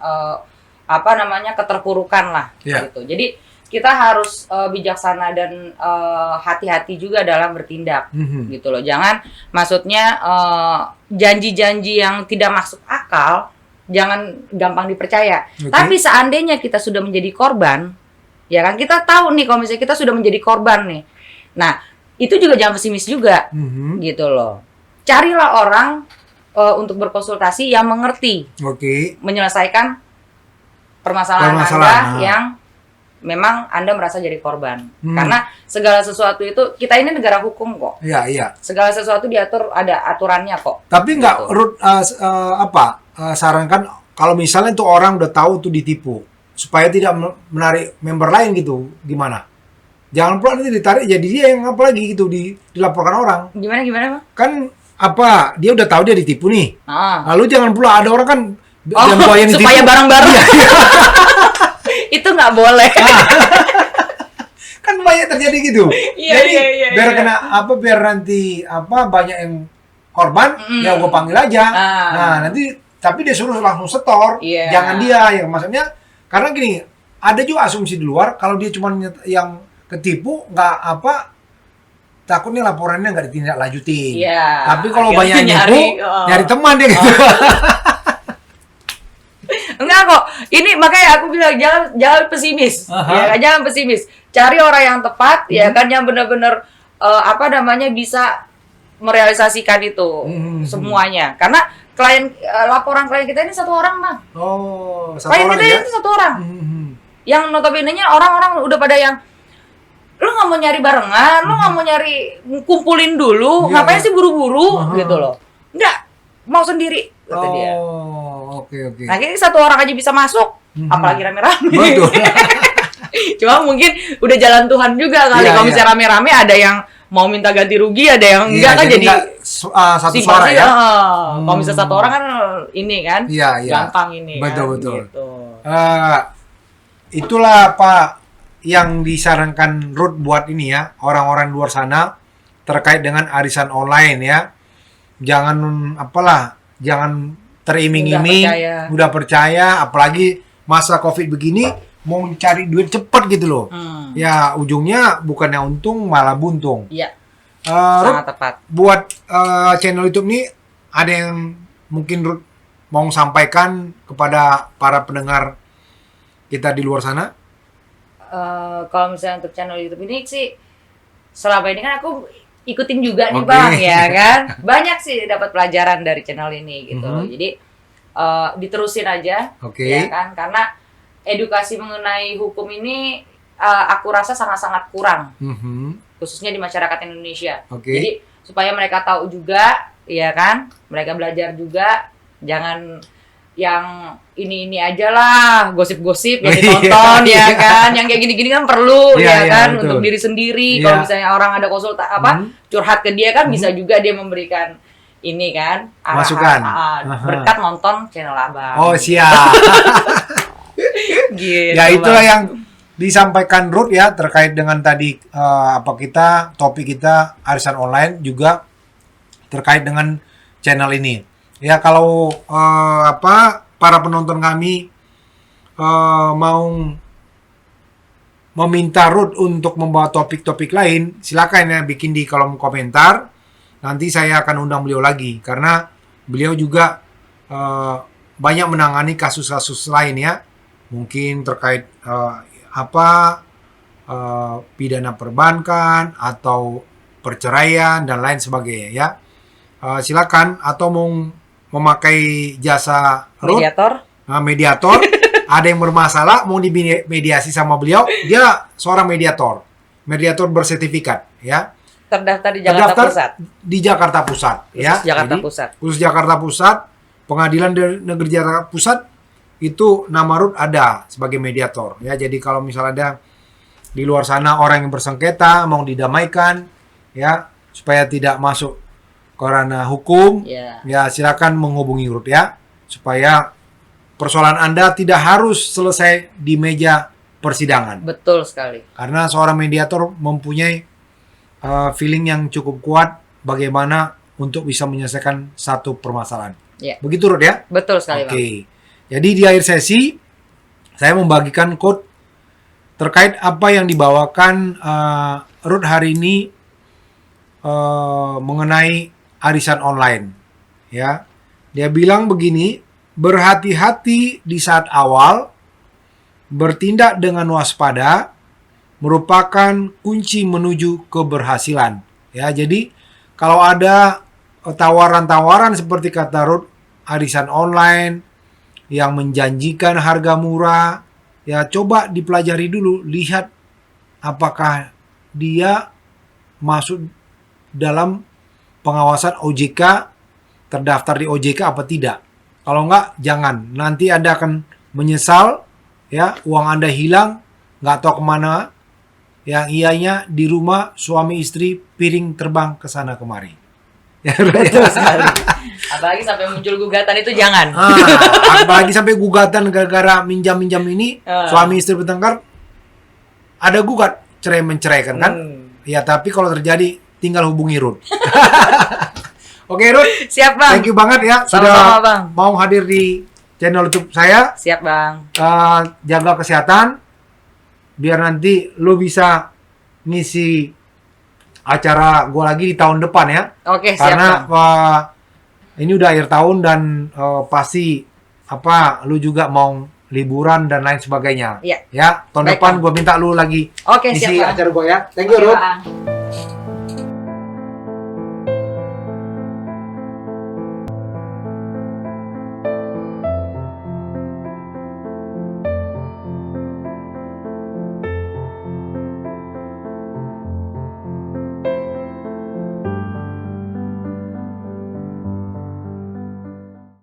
keterpurukan lah, gitu. Jadi kita harus bijaksana dan hati-hati juga dalam bertindak, gitu loh. Jangan, maksudnya janji-janji yang tidak masuk akal, jangan gampang dipercaya. Tapi seandainya kita sudah menjadi korban, ya kan, kita tahu nih kalau misalnya kita sudah menjadi korban nih, nah itu juga jangan pesimis juga, gitu loh. Carilah orang untuk berkonsultasi yang mengerti, menyelesaikan permasalahan Anda yang memang Anda merasa jadi korban. Karena segala sesuatu itu, kita ini negara hukum kok. Iya. Segala sesuatu diatur, ada aturannya kok. Tapi nggak, gitu. Ruth, sarankan kalau misalnya tuh orang udah tahu tuh ditipu, supaya tidak menarik member lain gitu, gimana? Jangan pula nanti ditarik jadi dia yang apa lagi gitu dilaporkan orang. Gimana Bang? Kan dia udah tahu dia ditipu nih. Lalu jangan pula ada orang kan yang ditipu supaya bareng-bareng. Itu nggak boleh. Kan banyak terjadi gitu. Jadi biar kena biar nanti banyak yang korban, ya gue panggil aja. Nah, nanti tapi dia suruh langsung setor. Jangan dia yang maksudnya, karena gini, ada juga asumsi di luar kalau dia cuma yang ketipu takutnya laporannya nggak ditindaklanjuti. Tapi kalau banyak nyari teman dia gitu. Enggak kok. Ini makanya aku bilang jangan pesimis. Ya, jangan pesimis. Cari orang yang tepat, ya kan, yang benar-benar bisa merealisasikan itu semuanya. Karena laporan klien kita ini satu orang, Bang. Klien kita itu satu orang. Yang notabene-nya orang-orang udah pada yang, lu nggak mau nyari barengan, lu nggak mau nyari kumpulin dulu, ngapain sih buru-buru gitu loh. Enggak, mau sendiri kata dia. Oke. Nah, ini satu orang aja bisa masuk, apalagi rame-rame. Betul. Cuma mungkin udah jalan Tuhan juga kali. Kalau misalnya rame-rame ada yang mau minta ganti rugi, ada yang enggak kan, jadi satu suara ya. Kalau misalnya satu orang kan ini kan gampang ini. Betul. Gitu. Itulah Pak yang disarankan Ruth buat ini ya, orang-orang luar sana terkait dengan arisan online ya. Jangan teriming-iming, mudah percaya, apalagi masa COVID begini mau cari duit cepat gitu loh. Ya ujungnya bukannya untung malah buntung. Iya. Sangat tepat. Buat channel YouTube ini ada yang mungkin Ruth mau sampaikan kepada para pendengar kita di luar sana? Kalau misalnya untuk channel YouTube ini sih selama ini kan aku ikutin juga nih Bang, ya kan. Banyak sih dapat pelajaran dari channel ini gitu. Jadi diterusin aja, ya kan. Karena edukasi mengenai hukum ini aku rasa sangat-sangat kurang, khususnya di masyarakat Indonesia. Jadi supaya mereka tahu juga, ya kan, mereka belajar juga, jangan yang ini aja lah, gosip-gosip yang ditonton, ya kan, yang kayak gini-gini kan perlu, ya kan, betul. Untuk diri sendiri. Kalau misalnya orang ada curhat ke dia kan, bisa juga dia memberikan ini kan, masukan, berkat nonton channel Abang. Oh siap. Gitu, ya itulah yang disampaikan Ruth ya terkait dengan tadi topik kita arisan online juga terkait dengan channel ini. Ya kalau para penonton kami mau meminta Ruth untuk membawa topik-topik lain, silakan ya bikin di kolom komentar. Nanti saya akan undang beliau lagi karena beliau juga banyak menangani kasus-kasus lain ya. Mungkin terkait pidana perbankan atau perceraian dan lain sebagainya ya. Silakan atau mau memakai jasa mediator ada yang bermasalah mau dimediasi sama beliau, dia seorang mediator bersertifikat ya. Terdaftar di Jakarta Pusat. Di Jakarta Pusat ya. Khusus Jakarta Pusat, Pengadilan Negeri Jakarta Pusat itu nama Ruth ada sebagai mediator ya. Jadi kalau misalnya ada di luar sana orang yang bersengketa mau didamaikan ya supaya tidak masuk ke ranah hukum, ya silakan menghubungi Ruth ya supaya persoalan Anda tidak harus selesai di meja persidangan. Betul sekali. Karena seorang mediator mempunyai feeling yang cukup kuat bagaimana untuk bisa menyelesaikan satu permasalahan. Begitu Ruth ya? Betul sekali. Oke. Jadi di akhir sesi saya membagikan quote terkait apa yang dibawakan Ruth hari ini mengenai arisan online. Ya, dia bilang begini, berhati-hati di saat awal, bertindak dengan waspada merupakan kunci menuju keberhasilan. Ya, jadi kalau ada tawaran-tawaran seperti kata Ruth, arisan online yang menjanjikan harga murah, ya coba dipelajari dulu, lihat apakah dia masuk dalam pengawasan OJK, terdaftar di OJK apa tidak. Kalau enggak, jangan. Nanti Anda akan menyesal, ya uang Anda hilang, nggak tahu kemana. Yang ianya di rumah suami istri piring terbang ke sana kemari. Betul sekali. Apalagi sampai muncul gugatan itu jangan. Apalagi sampai gugatan gara-gara minjam-minjam ini, suami istri bertengkar, ada gugat cerai-menceraikan kan? Ya tapi kalau terjadi tinggal hubungi Ruth. Oke Ruth. Siap Bang. Thank you banget ya sudah mau hadir di channel YouTube saya. Siap Bang. Jaga kesehatan biar nanti lu bisa ngisi acara gue lagi di tahun depan ya. Oke, siap. Karena ini udah akhir tahun dan pasti lu juga mau liburan dan lain sebagainya. Iya. Ya, tahun depan gue minta lu lagi isi acara gue ya. Thank you, Ruth.